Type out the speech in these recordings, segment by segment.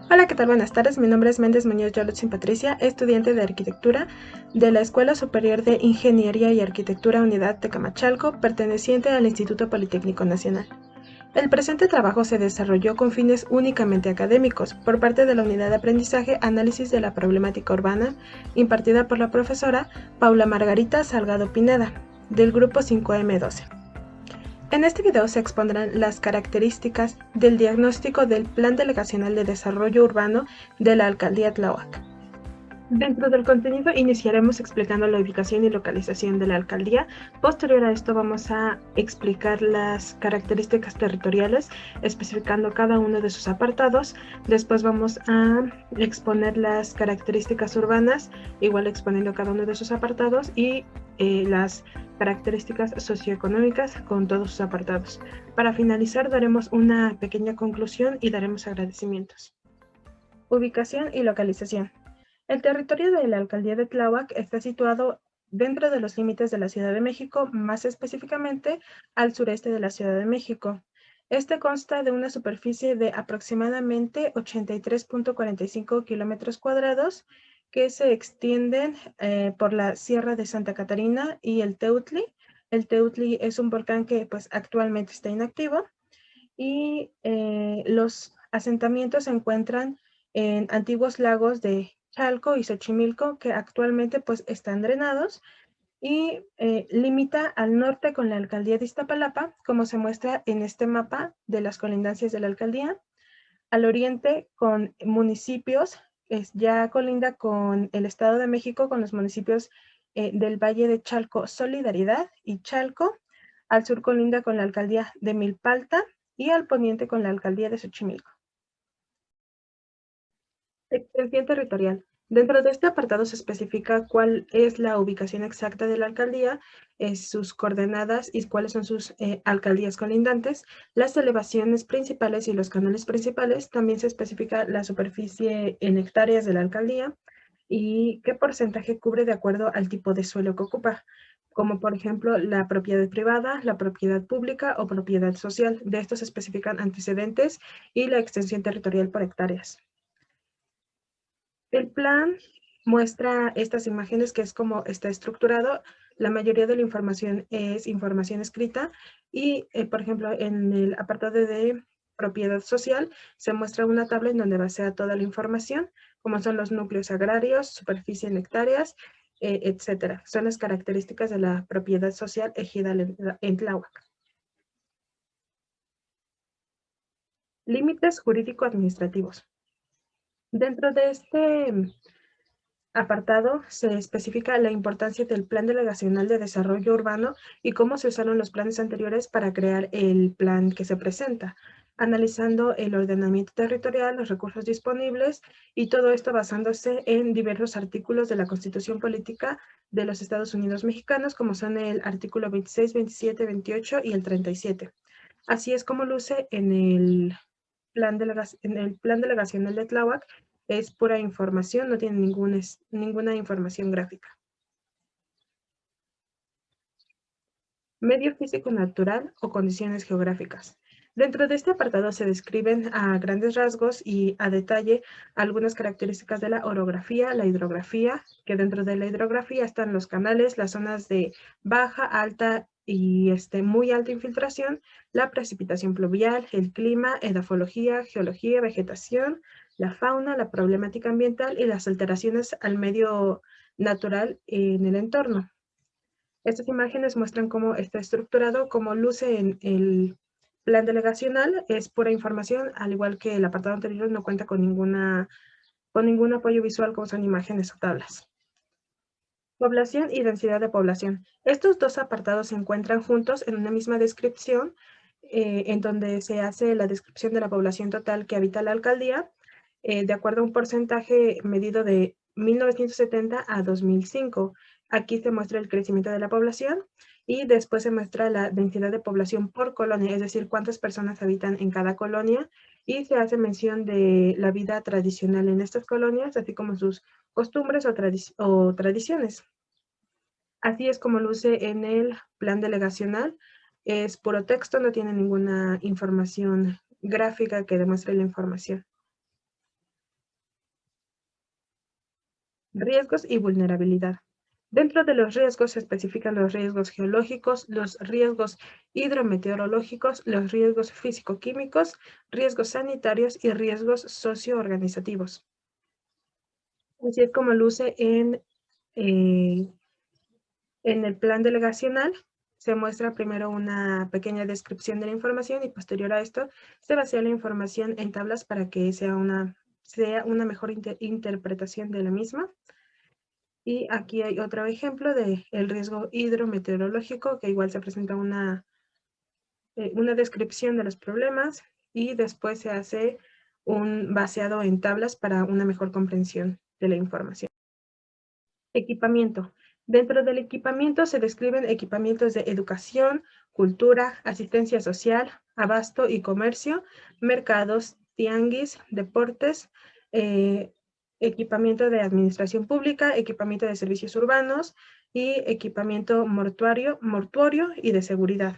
Hola, ¿qué tal? Buenas tardes. Mi nombre es Méndez Muñoz Yolotzin Patricia, estudiante de Arquitectura de la Escuela Superior de Ingeniería y Arquitectura Unidad Tecamachalco, perteneciente al Instituto Politécnico Nacional. El presente trabajo se desarrolló con fines únicamente académicos por parte de la Unidad de Aprendizaje Análisis de la Problemática Urbana, impartida por la profesora Paula Margarita Salgado Pineda, del grupo 5M12. En este video se expondrán las características del diagnóstico del Plan Delegacional de Desarrollo Urbano de la Alcaldía Tláhuac. Dentro del contenido iniciaremos explicando la ubicación y localización de la alcaldía. Posterior a esto vamos a explicar las características territoriales, especificando cada uno de sus apartados. Después vamos a exponer las características urbanas, igual exponiendo cada uno de sus apartados, y las características socioeconómicas con todos sus apartados. Para finalizar daremos una pequeña conclusión y daremos agradecimientos. Ubicación y localización. El territorio de la alcaldía de Tláhuac está situado dentro de los límites de la Ciudad de México, más específicamente al sureste de la Ciudad de México. Este consta de una superficie de aproximadamente 83.45 kilómetros cuadrados que se extienden por la Sierra de Santa Catarina y el Teutli. El Teutli es un volcán que pues actualmente está inactivo y los asentamientos se encuentran en antiguos lagos de Chalco y Xochimilco que actualmente pues están drenados y limita al norte con la alcaldía de Iztapalapa, como se muestra en este mapa de las colindancias de la alcaldía, al oriente con municipios, ya colinda con el Estado de México, con los municipios del Valle de Chalco, Solidaridad y Chalco, al sur colinda con la alcaldía de Milpalta y al poniente con la alcaldía de Xochimilco. Extensión territorial. Dentro de este apartado se especifica cuál es la ubicación exacta de la alcaldía, sus coordenadas y cuáles son sus alcaldías colindantes, las elevaciones principales y los canales principales. También se especifica la superficie en hectáreas de la alcaldía y qué porcentaje cubre de acuerdo al tipo de suelo que ocupa, como por ejemplo la propiedad privada, la propiedad pública o propiedad social. De estos se especifican antecedentes y la extensión territorial por hectáreas. El plan muestra estas imágenes, que es como está estructurado. La mayoría de la información es información escrita y, por ejemplo, en el apartado de propiedad social se muestra una tabla en donde basea toda la información, como son los núcleos agrarios, superficie en hectáreas, etcétera. Son las características de la propiedad social ejidal en Tláhuac. Límites jurídico-administrativos. Dentro de este apartado se especifica la importancia del Plan Delegacional de Desarrollo Urbano y cómo se usaron los planes anteriores para crear el plan que se presenta, analizando el ordenamiento territorial, los recursos disponibles y todo esto basándose en diversos artículos de la Constitución Política de los Estados Unidos Mexicanos, como son el artículo 26, 27, 28 y el 37. Así es como luce en el plan delegacional de Tláhuac. Es pura información, no tiene ninguna información gráfica. Medio físico natural o condiciones geográficas. Dentro de este apartado se describen a grandes rasgos y a detalle algunas características de la orografía, la hidrografía, que dentro de la hidrografía están los canales, las zonas de baja, alta y muy alta infiltración, la precipitación pluvial, el clima, edafología, geología, vegetación, la fauna, la problemática ambiental y las alteraciones al medio natural en el entorno. Estas imágenes muestran cómo está estructurado, cómo luce en el plan delegacional. Es pura información, al igual que el apartado anterior, no cuenta con ningún apoyo visual como son imágenes o tablas. Población y densidad de población. Estos dos apartados se encuentran juntos en una misma descripción, en donde se hace la descripción de la población total que habita la alcaldía, de acuerdo a un porcentaje medido de 1970 a 2005. Aquí se muestra el crecimiento de la población y después se muestra la densidad de población por colonia, es decir, cuántas personas habitan en cada colonia, y se hace mención de la vida tradicional en estas colonias, así como sus costumbres o tradiciones. Así es como luce en el plan delegacional. Es puro texto, no tiene ninguna información gráfica que demuestre la información. Riesgos y vulnerabilidad. Dentro de los riesgos se especifican los riesgos geológicos, los riesgos hidrometeorológicos, los riesgos físico-químicos, riesgos sanitarios y riesgos socioorganizativos. Así es como luce en el plan delegacional. Se muestra primero una pequeña descripción de la información y posterior a esto se vacía la información en tablas para que sea una mejor interpretación de la misma. Y aquí hay otro ejemplo del riesgo hidrometeorológico, que igual se presenta una descripción de los problemas y después se hace un vaciado en tablas para una mejor comprensión de la información. Equipamiento. Dentro del equipamiento se describen equipamientos de educación, cultura, asistencia social, abasto y comercio, mercados, tianguis, deportes, equipamiento de administración pública, equipamiento de servicios urbanos y equipamiento mortuorio y de seguridad.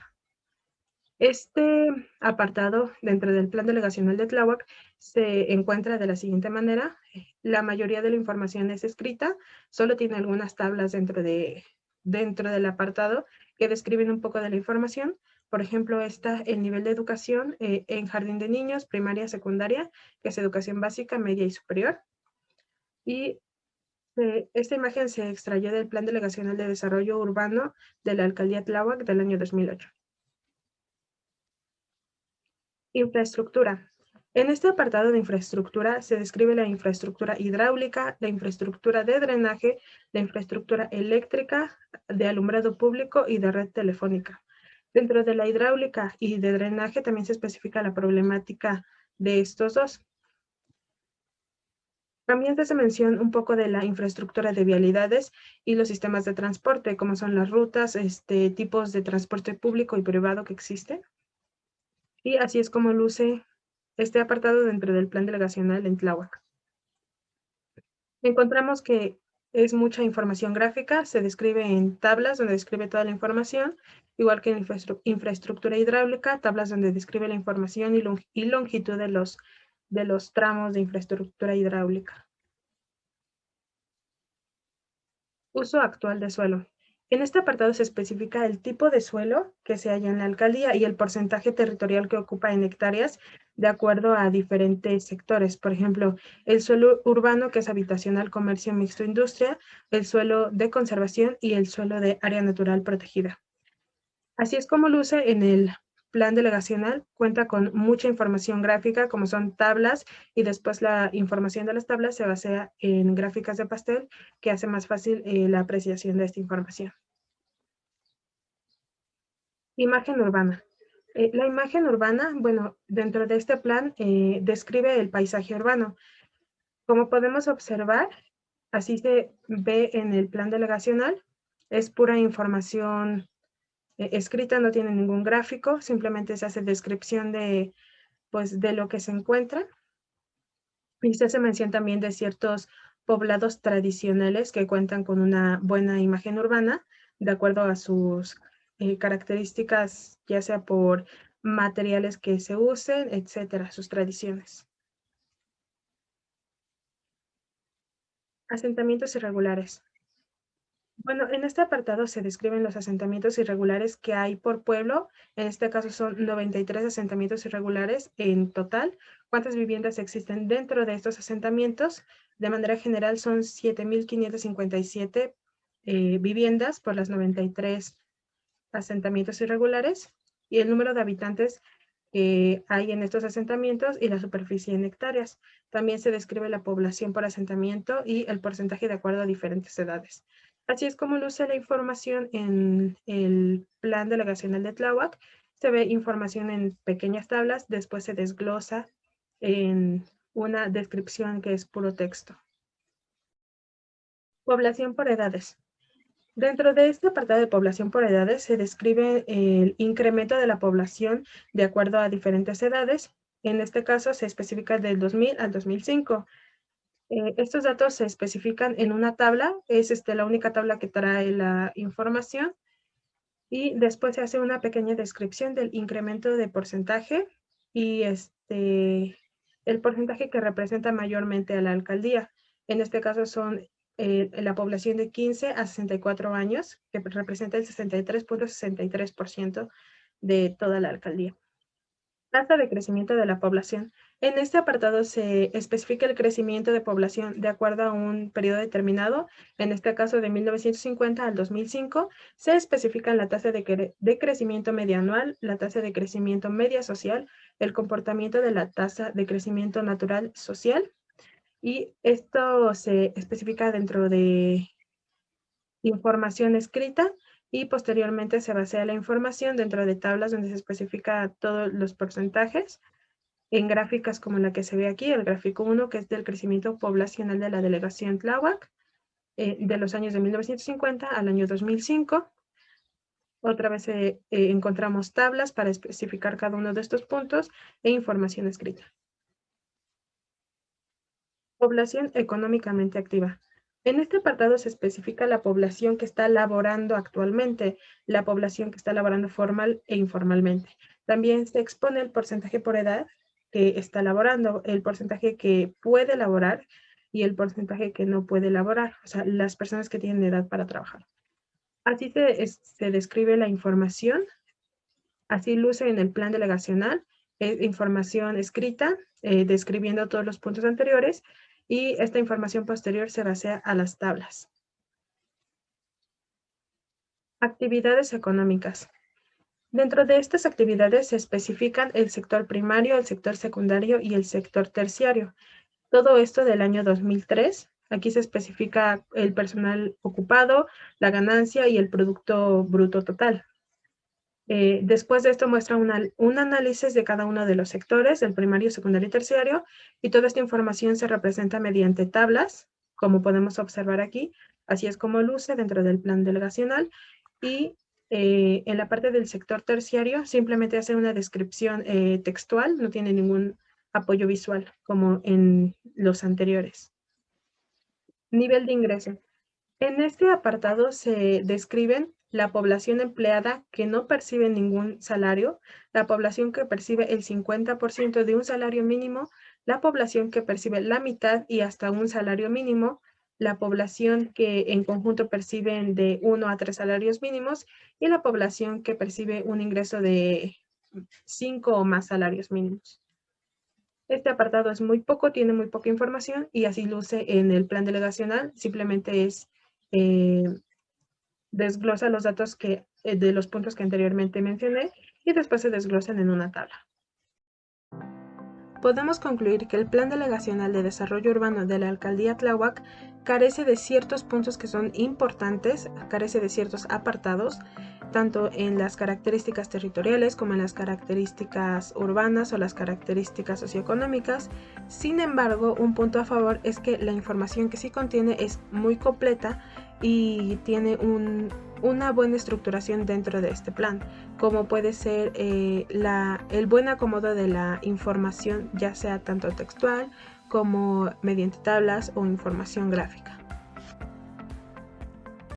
Este apartado dentro del plan delegacional de Tláhuac se encuentra de la siguiente manera. La mayoría de la información es escrita, solo tiene algunas tablas dentro del apartado que describen un poco de la información. Por ejemplo, está el nivel de educación en jardín de niños, primaria, secundaria, que es educación básica, media y superior. Y esta imagen se extrayó del Plan Delegacional de Desarrollo Urbano de la Alcaldía Tláhuac del año 2008. Infraestructura. En este apartado de infraestructura se describe la infraestructura hidráulica, la infraestructura de drenaje, la infraestructura eléctrica, de alumbrado público y de red telefónica. Dentro de la hidráulica y de drenaje también se especifica la problemática de estos dos. También se hace mención un poco de la infraestructura de vialidades y los sistemas de transporte, como son las rutas, tipos de transporte público y privado que existen. Y así es como luce este apartado dentro del plan delegacional en Tláhuac. Encontramos que es mucha información gráfica, se describe en tablas donde describe toda la información, igual que en infraestructura hidráulica, tablas donde describe la información y longitud de los tramos de infraestructura hidráulica. Uso actual de suelo. En este apartado se especifica el tipo de suelo que se halla en la alcaldía y el porcentaje territorial que ocupa en hectáreas de acuerdo a diferentes sectores. Por ejemplo, el suelo urbano, que es habitacional, comercio, mixto, industria, el suelo de conservación y el suelo de área natural protegida. Así es como luce en el plan delegacional. Cuenta con mucha información gráfica, como son tablas, y después la información de las tablas se basa en gráficas de pastel, que hace más fácil la apreciación de esta información. Imagen urbana. La imagen urbana, bueno, dentro de este plan describe el paisaje urbano. Como podemos observar, así se ve en el plan delegacional, es pura información escrita, no tiene ningún gráfico, simplemente se hace descripción de lo que se encuentra. Y se hace mención también de ciertos poblados tradicionales que cuentan con una buena imagen urbana, de acuerdo a sus características, ya sea por materiales que se usen, etcétera, sus tradiciones. Asentamientos irregulares. Bueno, en este apartado se describen los asentamientos irregulares que hay por pueblo. En este caso son 93 asentamientos irregulares en total. ¿Cuántas viviendas existen dentro de estos asentamientos? De manera general son 7,557 viviendas por las 93 asentamientos irregulares y el número de habitantes que hay en estos asentamientos y la superficie en hectáreas. También se describe la población por asentamiento y el porcentaje de acuerdo a diferentes edades. Así es como luce la información en el plan delegacional de Tláhuac. Se ve información en pequeñas tablas, después se desglosa en una descripción que es puro texto. Población por edades. Dentro de este apartado de población por edades se describe el incremento de la población de acuerdo a diferentes edades. En este caso se especifica del 2000 al 2005. Estos datos se especifican en una tabla, es la única tabla que trae la información y después se hace una pequeña descripción del incremento de porcentaje y el porcentaje que representa mayormente a la alcaldía. En este caso son la población de 15 a 64 años, que representa el 63.63% de toda la alcaldía. Tasa de crecimiento de la población. En este apartado se especifica el crecimiento de población de acuerdo a un periodo determinado, en este caso de 1950 al 2005. Se especifica la tasa de crecimiento media anual, la tasa de crecimiento media social, el comportamiento de la tasa de crecimiento natural social, y esto se especifica dentro de información escrita, y posteriormente se basea la información dentro de tablas donde se especifica todos los porcentajes en gráficas como la que se ve aquí, el gráfico 1, que es del crecimiento poblacional de la delegación Tláhuac, de los años de 1950 al año 2005. Otra vez encontramos tablas para especificar cada uno de estos puntos e información escrita. Población económicamente activa. En este apartado se especifica la población que está laborando actualmente, la población que está laborando formal e informalmente. También se expone el porcentaje por edad que está laborando, el porcentaje que puede laborar y el porcentaje que no puede laborar, o sea, las personas que tienen edad para trabajar. Así se describe la información, así luce en el plan delegacional, información escrita, describiendo todos los puntos anteriores, y esta información posterior se basea a las tablas. Actividades económicas. Dentro de estas actividades se especifican el sector primario, el sector secundario y el sector terciario. Todo esto del año 2003. Aquí se especifica el personal ocupado, la ganancia y el producto bruto total. Después de esto muestra un análisis de cada uno de los sectores, el primario, secundario y terciario, y toda esta información se representa mediante tablas, como podemos observar aquí. Así es como luce dentro del plan delegacional, y en la parte del sector terciario simplemente hace una descripción textual, no tiene ningún apoyo visual como en los anteriores. Nivel de ingreso. En este apartado se describen la población empleada que no percibe ningún salario, la población que percibe el 50% de un salario mínimo, la población que percibe la mitad y hasta un salario mínimo, la población que en conjunto perciben de 1 a 3 salarios mínimos, y la población que percibe un ingreso de 5 o más salarios mínimos. Este apartado es muy poco, tiene muy poca información, y así luce en el plan delegacional. Simplemente es desglosa los datos de los puntos que anteriormente mencioné, y después se desglosan en una tabla. Podemos concluir que el Plan Delegacional de Desarrollo Urbano de la Alcaldía Tláhuac carece de ciertos puntos que son importantes, carece de ciertos apartados, tanto en las características territoriales como en las características urbanas o las características socioeconómicas. Sin embargo, un punto a favor es que la información que sí contiene es muy completa y tiene una buena estructuración dentro de este plan, como puede ser el buen acomodo de la información, ya sea tanto textual como mediante tablas o información gráfica.